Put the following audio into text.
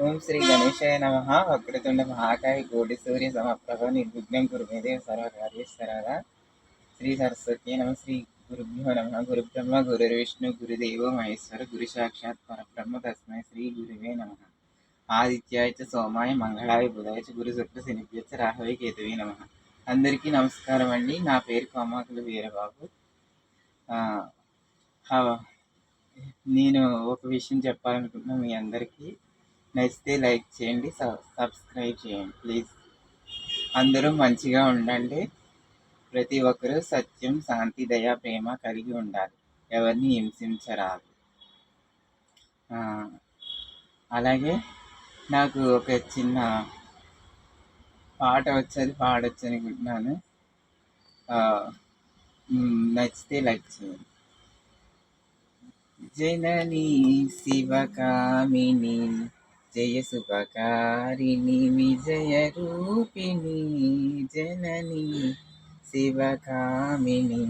ఓం శ్రీ గణేశాయ నమః. వక్రతుండ మహాకాయ కోటి సూర్య సమప్రభ నిర్విఘ్నం కురు మే దేవ సర్వకార్యేశ్వరः. శ్రీ సరస్వతి నమ. శ్రీ గురుభ్యో నమ. గురు బ్రహ్మ గురుర్విష్ణు గురుదేవో మహేశ్వర గురు సాక్షాత్ పరబ్రహ్మ తస్మై శ్రీ గురువే నమ. ఆదిత్యాయ చ సోమాయ మంగళాయ బుధాయ చ గురు శుక్ర శనిభ్య చ రాహవే కేతవే నమ. అందరికీ నమస్కారం అండి. నా పేరు కోమాకుల వీరబాబు. ఆ, హ- నేను ఒక విషయం చెప్పాలనుకుంటున్నాను మీ అందరికీ. నచ్చితే లైక్ చేయండి, సబ్స్క్రైబ్ చేయండి ప్లీజ్. అందరూ మంచిగా ఉండండి. ప్రతి ఒక్కరూ సత్యం, శాంతి, దయ, ప్రేమ కలిగి ఉండాలి. ఎవరిని హింసించరాదు. ఆ, అలాగే నాకు ఒక చిన్న పాట వచ్చేది పాడొచ్చు అనుకుంటున్నాను. ఆ, నచ్చితే లైక్ చేయండి. జననీ శివకామిని జయ శుభకారిణి విజయ రూపిణి జననీ శివకామిని